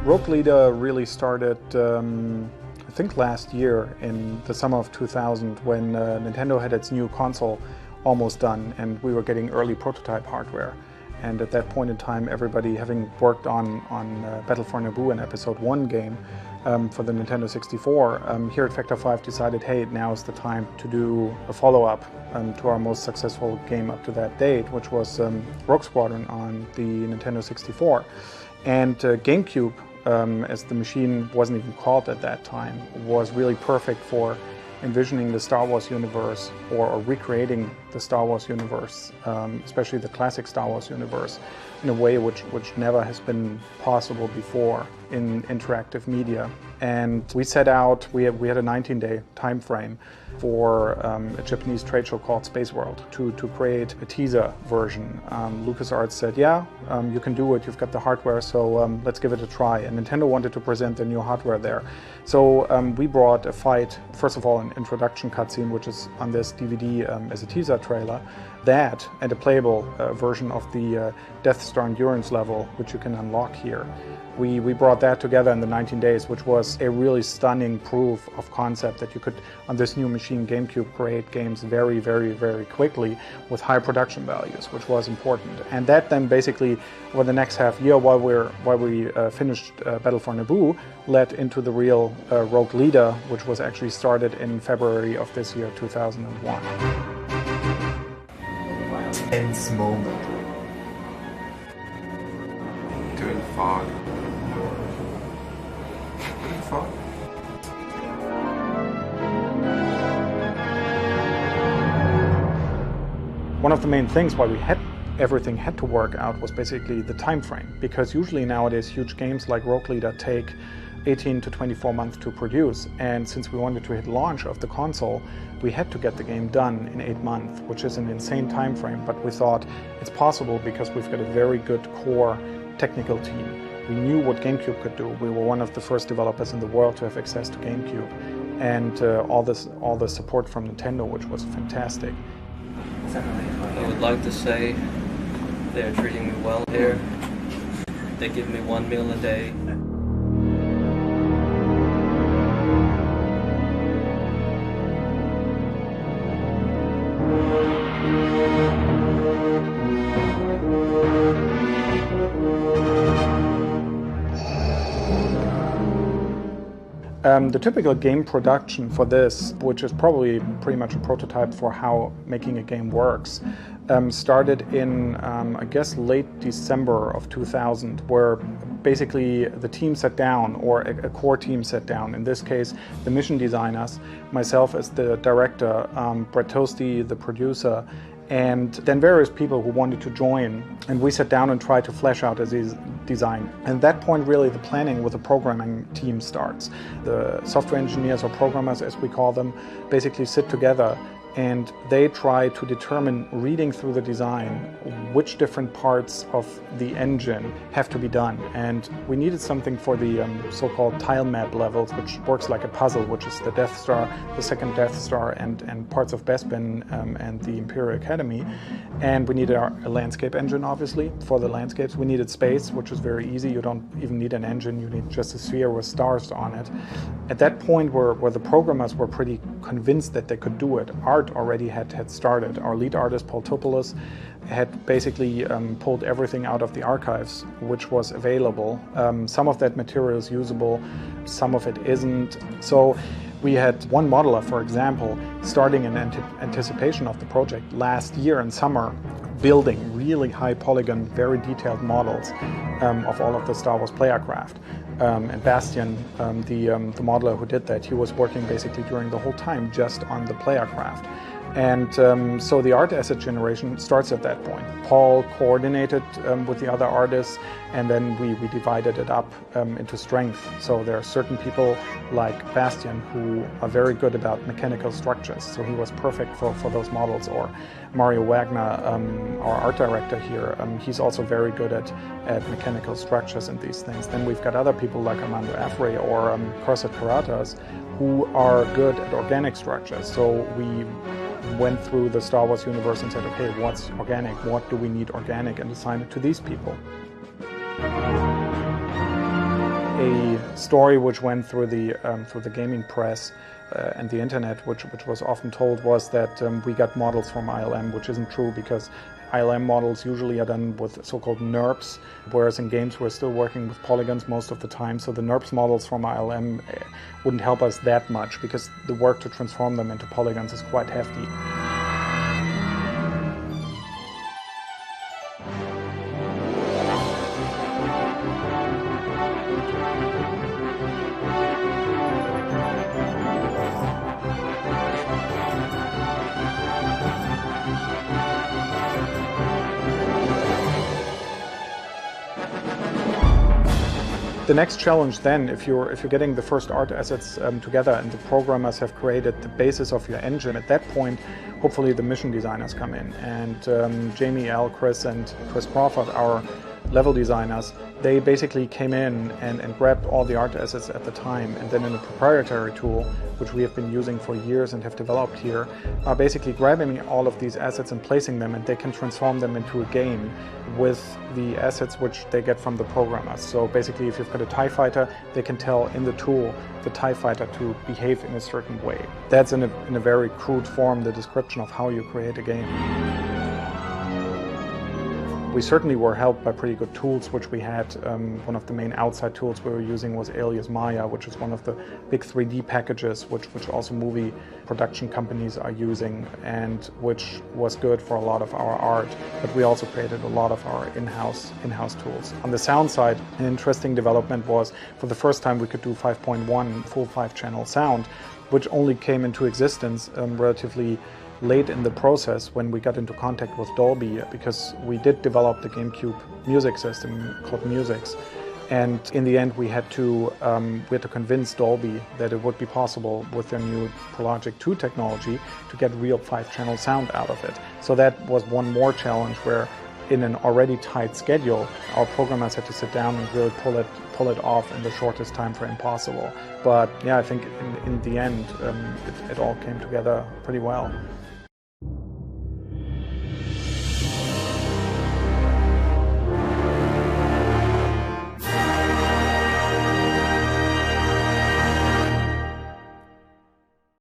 Rogue Leader really started, I think last year in the summer of 2000 when Nintendo had its new console almost done and we were getting early prototype hardware. And at that point in time, everybody, having worked on Battle for Naboo, an Episode 1 game for the Nintendo 64, here at Factor 5 decided, hey, now is the time to do a follow-up to our most successful game up to that date, which was Rogue Squadron on the Nintendo 64. And GameCube, as the machine wasn't even called at that time, was really perfect for envisioning the Star Wars universe or recreating the Star Wars universe, especially the classic Star Wars universe, in a way which never has been possible before in interactive media. And we set out, we had a 19-day time frame for a Japanese trade show called Space World to create a teaser version. LucasArts said, yeah, you can do it, you've got the hardware, so let's give it a try. And Nintendo wanted to present the new hardware there. So we brought a fight, first of all an introduction cutscene, which is on this DVD as a teaser trailer, that and a playable version of the Death Star endurance level, which you can unlock here. We brought that together in the 19 days, which was a really stunning proof of concept that you could, on this new machine, GameCube, create games very, very, very quickly with high production values, which was important. And that then basically, over the next half year, while we finished Battle for Naboo, led into the real Rogue Leader, which was actually started in February of this year, 2001. Tense moment. Doing fog. Doing fog. One of the main things why everything had to work out was basically the time frame, because usually nowadays huge games like Rogue Leader take 18 to 24 months to produce, and since we wanted to hit launch of the console, we had to get the game done in 8 months, which is an insane time frame, but we thought it's possible because we've got a very good core technical team. We knew what GameCube could do. We were one of the first developers in the world to have access to GameCube, and all the support from Nintendo, which was fantastic. I would like to say they're treating me well here. They give me 1 meal a day. The typical game production for this, which is probably pretty much a prototype for how making a game works, started in, I guess, late December of 2000, where basically the team sat down, or a core team sat down. In this case, the mission designers, myself as the director, Brett Toasty, the producer, and then various people who wanted to join, and we sat down and tried to flesh out a design. And at that point, really, the planning with the programming team starts. The software engineers, or programmers as we call them, basically sit together and they try to determine, reading through the design, which different parts of the engine have to be done. And we needed something for the so-called tile map levels, which works like a puzzle, which is the Death Star, the second Death Star, and parts of Bespin and the Imperial Academy. And we needed a landscape engine, obviously, for the landscapes. We needed space, which is very easy. You don't even need an engine, you need just a sphere with stars on it. At that point, where the programmers were pretty convinced that they could do it, art already had started. Our lead artist, Paul Topoulos, had basically pulled everything out of the archives which was available. Some of that material is usable, some of it isn't. So we had one modeler, for example, starting in anticipation of the project last year in summer, building really high polygon, very detailed models of all of the Star Wars player craft. And Bastian, the modeler who did that, he was working basically during the whole time just on the player craft. And so the art asset generation starts at that point. Paul coordinated with the other artists, and then we divided it up into strength. So there are certain people like Bastian who are very good about mechanical structures, so he was perfect for those models. Or Mario Wagner, our art director here, he's also very good at mechanical structures and these things. Then we've got other people like Armando Afre or Corset Karatas who are good at organic structures. So we went through the Star Wars universe and said, okay, what's organic? What do we need organic? And assign it to these people. a story which went through the gaming press and the internet, which was often told, was that we got models from ILM, which isn't true, because ILM models usually are done with so-called NURBS, whereas in games we're still working with polygons most of the time. So the NURBS models from ILM wouldn't help us that much, because the work to transform them into polygons is quite hefty. The next challenge then, if you're getting the first art assets together and the programmers have created the basis of your engine, at that point, hopefully the mission designers come in. And Jamie, Al, Chris, and Chris Crawford, our level designers, they basically came in and grabbed all the art assets at the time, and then in a proprietary tool, which we have been using for years and have developed here, are basically grabbing all of these assets and placing them, and they can transform them into a game with the assets which they get from the programmers. So basically, if you've got a TIE fighter, they can tell in the tool the TIE fighter to behave in a certain way. That's in a very crude form the description of how you create a game. We certainly were helped by pretty good tools which we had. One of the main outside tools we were using was Alias Maya, which is one of the big 3D packages which also movie production companies are using, and which was good for a lot of our art. But we also created a lot of our in-house tools. On the sound side, an interesting development was, for the first time we could do 5.1 full 5-channel sound, which only came into existence relatively late in the process when we got into contact with Dolby, because we did develop the GameCube music system called Musix, and in the end we had to convince Dolby that it would be possible with their new ProLogic 2 technology to get real 5-channel sound out of it. So that was one more challenge, where in an already tight schedule, our programmers had to sit down and really pull it off in the shortest time frame possible. But yeah, I think in the end it all came together pretty well.